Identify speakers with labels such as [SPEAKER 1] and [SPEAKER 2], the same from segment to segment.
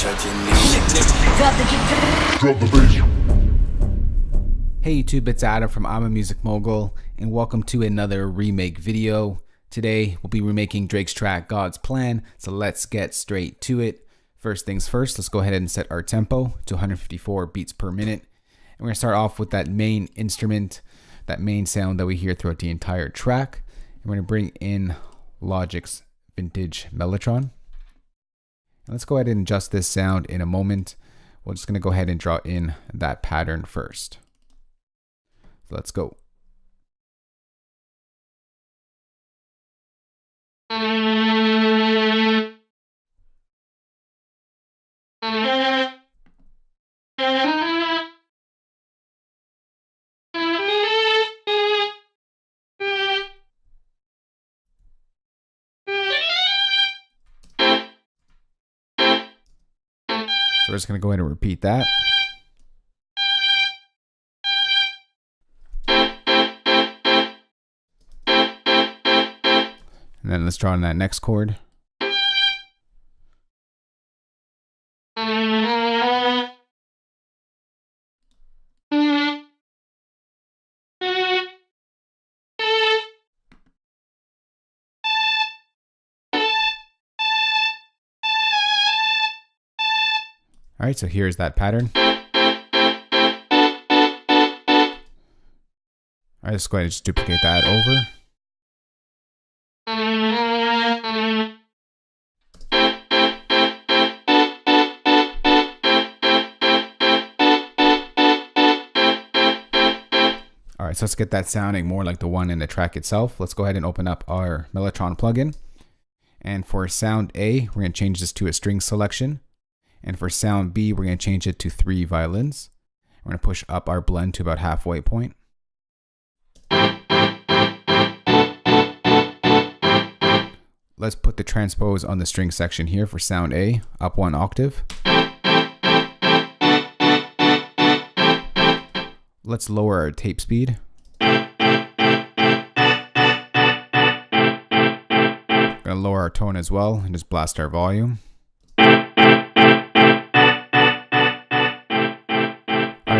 [SPEAKER 1] Hey YouTube, it's Adam from I'm a Music Mogul, and welcome to another remake video. Today, we'll be remaking Drake's track, God's Plan, so let's get straight to it. First things first, let's go ahead and set our tempo to 154 beats per minute. And we're going to start off with that main instrument, that main sound that we hear throughout the entire track. And we're going to bring in Logic's Vintage Mellotron. And let's go ahead and adjust this sound in a moment. We're just going to go ahead and draw in that pattern first. So let's go. So we're just going to go ahead and repeat that. And then let's draw in that next chord. All right, so here's that pattern. All right, let's go ahead and just duplicate that over. All right, so let's get that sounding more like the one in the track itself. Let's go ahead and open up our Mellotron plugin. And for sound A, we're going to change this to a string selection. And for sound B, we're going to change it to 3 violins. We're going to push up our blend to about halfway point. Let's put the transpose on the string section here for sound A, up 1 octave. Let's lower our tape speed. We're going to lower our tone as well and just blast our volume.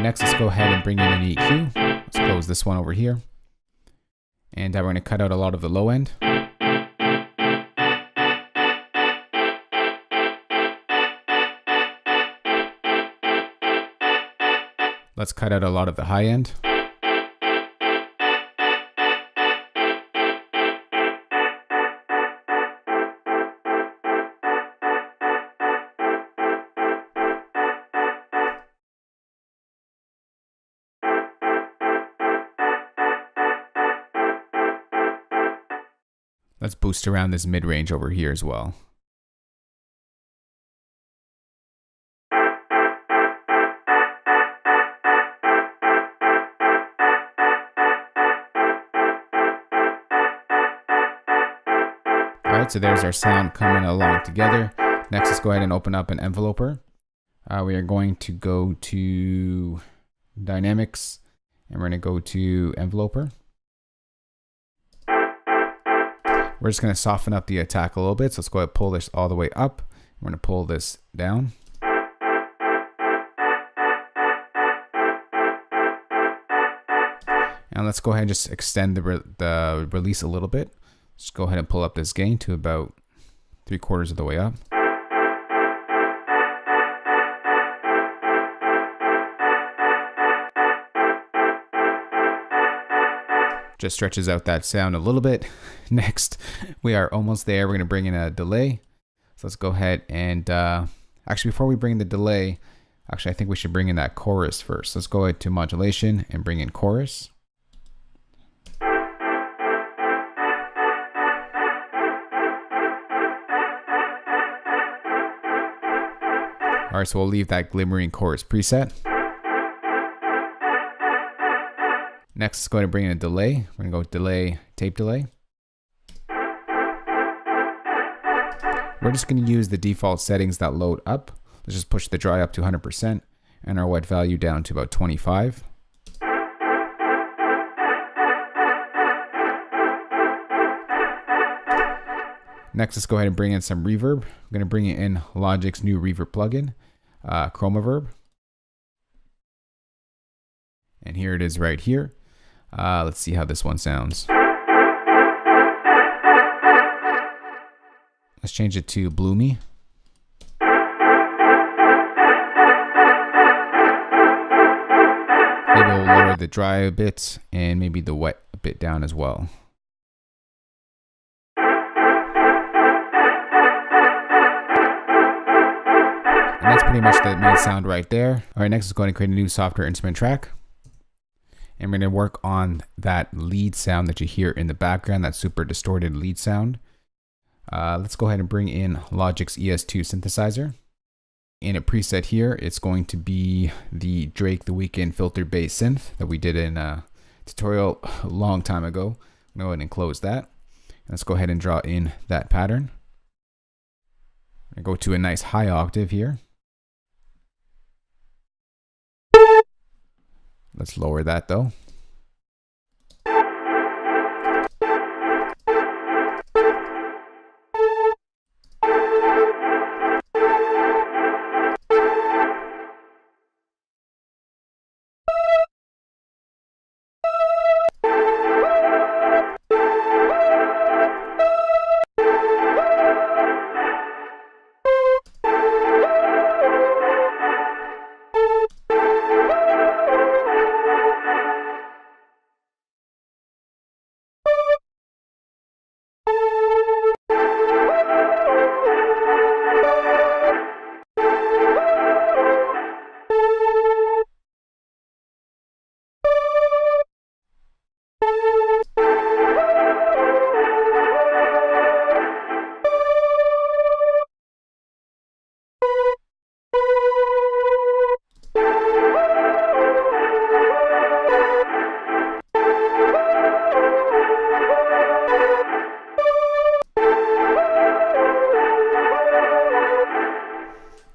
[SPEAKER 1] Next, let's go ahead and bring in an EQ. Let's close this one over here. And we're going to cut out a lot of the low end. Let's cut out a lot of the high end. Let's boost around this mid-range over here as well. Alright, so there's our sound coming along together. Next, let's go ahead and open up an enveloper. We are going to go to Dynamics, and we're going to go to Enveloper. We're just going to soften up the attack a little bit. So let's go ahead and pull this all the way up. We're going to pull this down. And let's go ahead and just extend the release a little bit. Just go ahead and pull up this gain to about 3/4 of the way up. Just stretches out that sound a little bit. Next, we are almost there. We're going to bring in a delay. So let's go ahead and actually, before we bring the delay, actually, I think we should bring in that chorus first. Let's go ahead to modulation and bring in chorus. All right, so we'll leave that glimmering chorus preset. Next, let's go ahead and bring in a delay. We're going to go delay, tape delay. We're just going to use the default settings that load up. Let's just push the dry up to 100% and our wet value down to about 25. Next, let's go ahead and bring in some reverb. I'm going to bring in Logic's new reverb plugin, Chromaverb. And here it is right here. Let's see how this one sounds. Let's change it to Bloomy. Maybe we'll lower the dry a bit and maybe the wet a bit down as well. And that's pretty much the main sound right there. All right, next is going to create a new software instrument track. And we're going to work on that lead sound that you hear in the background, that super distorted lead sound. Let's go ahead and bring in Logic's ES2 synthesizer. In a preset here, it's going to be the Drake The Weeknd filter bass synth that we did in a tutorial a long time ago. I'm going to go ahead and close that. Let's go ahead and draw in that pattern. I go to a nice high octave here. Let's lower that though.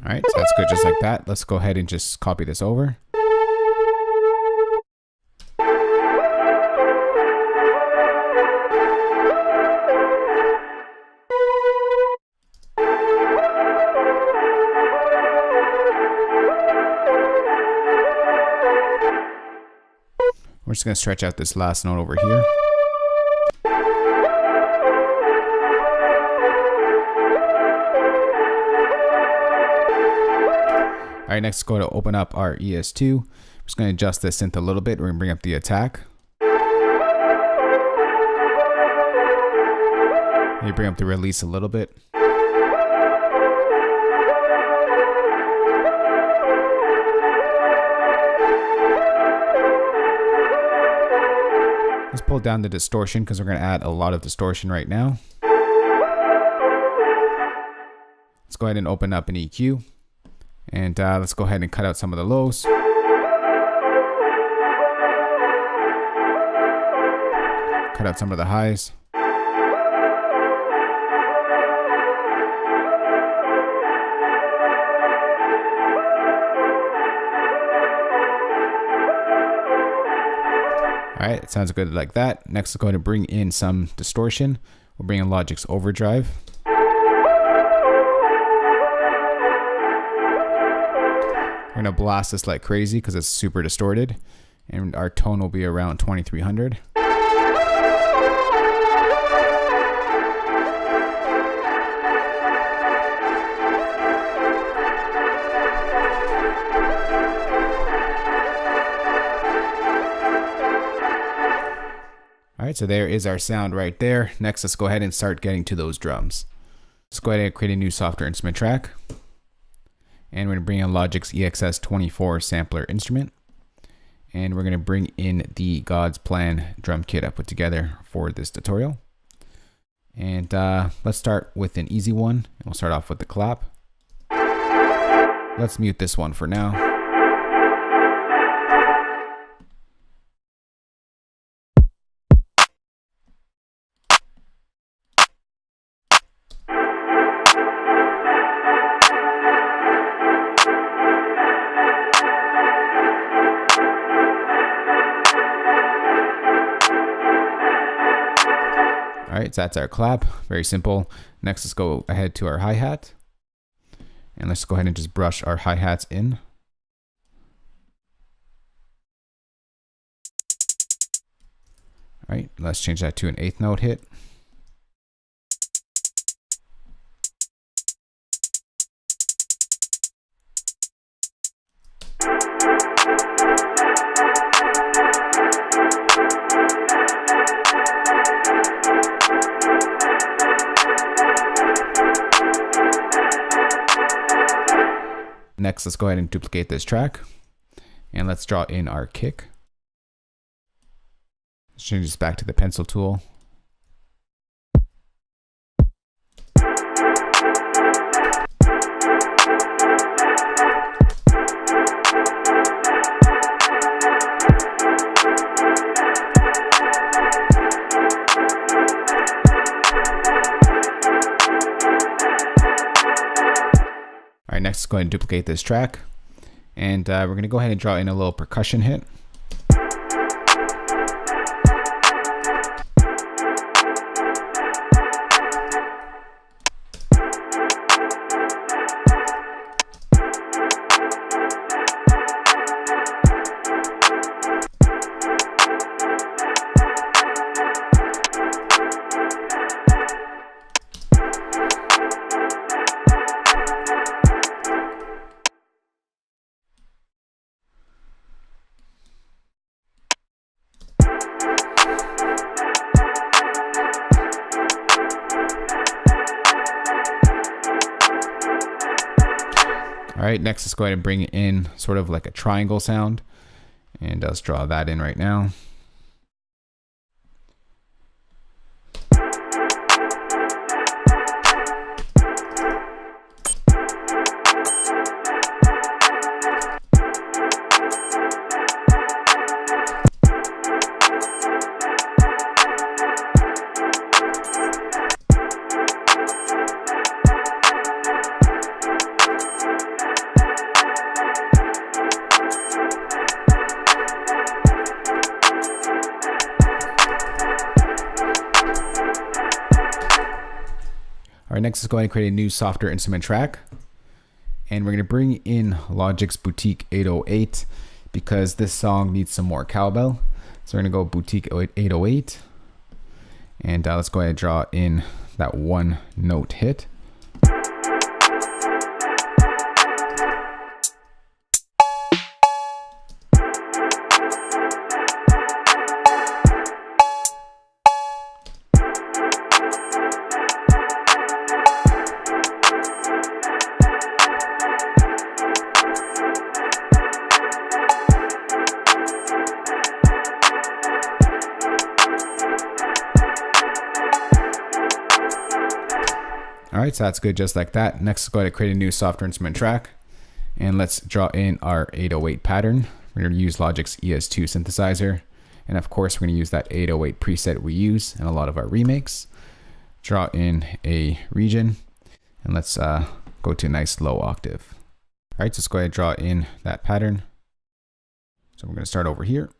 [SPEAKER 1] All right, so that's good just like that. Let's go ahead and just copy this over. We're just going to stretch out this last note over here. All right, next go to open up our ES2. I'm just going to adjust the synth a little bit. We're going to bring up the attack. Maybe bring up the release a little bit. Let's pull down the distortion because we're going to add a lot of distortion right now. Let's go ahead and open up an EQ. And let's go ahead and cut out some of the lows. Cut out some of the highs. All right, it sounds good like that. Next, let's go ahead and bring in some distortion. We'll bring in Logic's overdrive. We're gonna blast this like crazy because it's super distorted, and our tone will be around 2300. All right, so there is our sound right there. Next, let's go ahead and start getting to those drums. Let's go ahead and create a new software instrument track. And we're going to bring in Logic's EXS24 sampler instrument. And we're going to bring in the God's Plan drum kit I put together for this tutorial. And let's start with an easy one. And we'll start off with the clap. Let's mute this one for now. All All right, so that's our clap. Very simple. Next, let's go ahead to our hi-hat. And let's go ahead and just brush our hi-hats in. All right, let's change that to an 8th note hit. Next, let's go ahead and duplicate this track, and let's draw in our kick. Let's change this back to the pencil tool. All right, next, let's go ahead and duplicate this track, and we're going to go ahead and draw in a little percussion hit. All right, next let's go ahead and bring in sort of like a triangle sound, and let's draw that in right now. All right, next let's go ahead and create a new softer instrument track. And we're going to bring in Logic's Boutique 808 because this song needs some more cowbell. So we're going to go Boutique 808. And let's go ahead and draw in that 1 note hit. All right, so that's good just like that. Next, let's go ahead and create a new software instrument track. And let's draw in our 808 pattern. We're going to use Logic's ES2 synthesizer. And of course, we're going to use that 808 preset we use in a lot of our remakes. Draw in a region. And let's go to a nice low octave. All right, so let's go ahead and draw in that pattern. So we're going to start over here.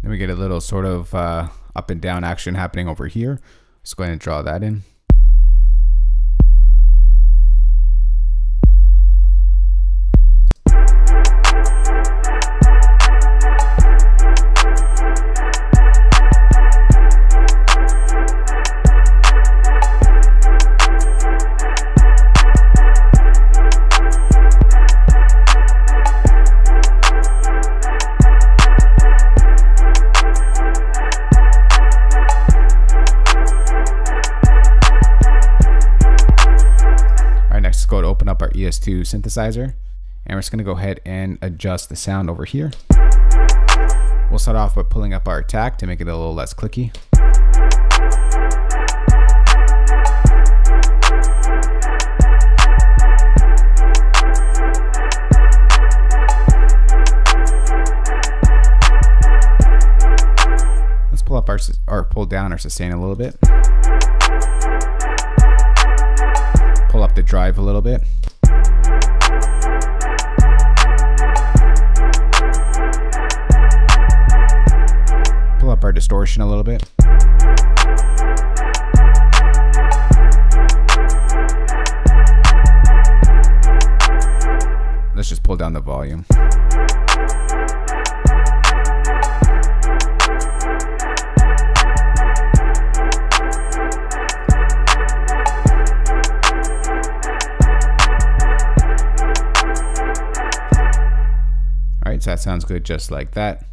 [SPEAKER 1] Then we get a little sort of up and down action happening over here. Let's go ahead and draw that in. Go to open up our ES2 synthesizer, and we're just going to go ahead and adjust the sound over here. We'll start off by pulling up our attack to make it a little less clicky. Let's pull up or pull down our sustain a little bit. Pull up the drive a little bit. Pull up our distortion a little bit. Let's just pull down the volume. Alright, so that sounds good just like that.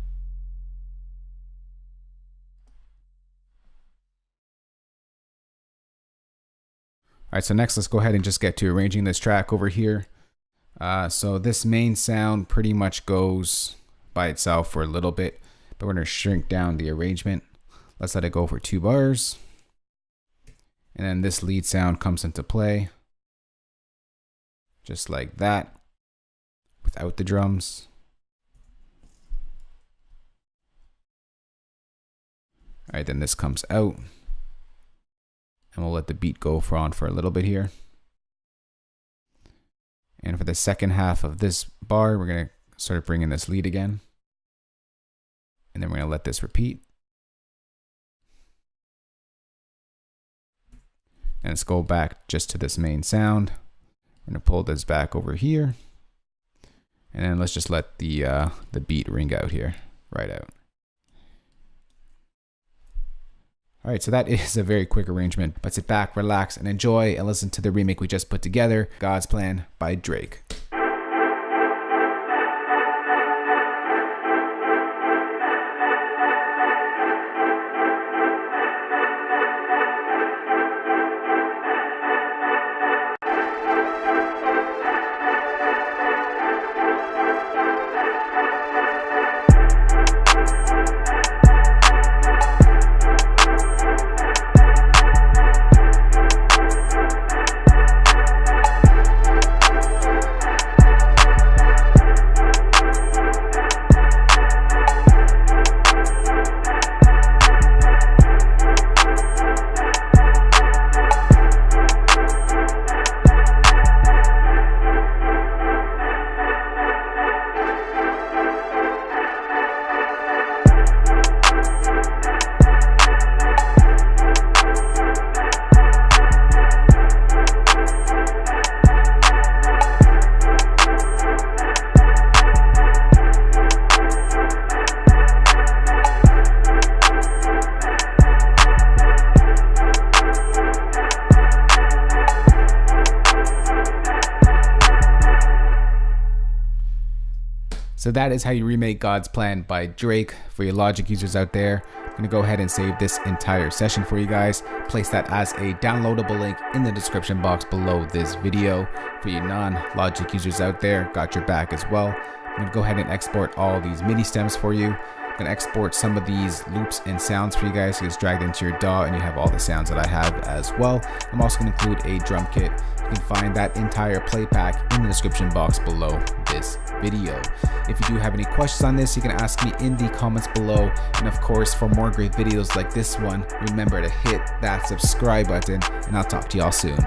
[SPEAKER 1] Alright, so next let's go ahead and just get to arranging this track over here. So this main sound pretty much goes by itself for a little bit, but we're going to shrink down the arrangement. Let's let it go for 2 bars. And then this lead sound comes into play. Just like that, without the drums. Alright, then this comes out. And we'll let the beat go for a little bit here. And for the second half of this bar, we're going to start bringing this lead again. And then we're going to let this repeat. And let's go back just to this main sound. We're going to pull this back over here. And then let's just let the beat ring out here, right out. Alright, so that is a very quick arrangement, but sit back, relax, and enjoy and listen to the remake we just put together, God's Plan by Drake. So that is how you remake God's Plan by Drake. For your Logic users out there, I'm going to go ahead and save this entire session for you guys. Place that as a downloadable link in the description box below this video. For you non-Logic users out there, got your back as well. I'm going to go ahead and export all these MIDI stems for you. I'm going to export some of these loops and sounds for you guys. So just drag them into your DAW and you have all the sounds that I have as well. I'm also going to include a drum kit. You can find that entire play pack in the description box below this video. If you do have any questions on this, you can ask me in the comments below. And of course, for more great videos like this one, remember to hit that subscribe button, and I'll talk to y'all soon.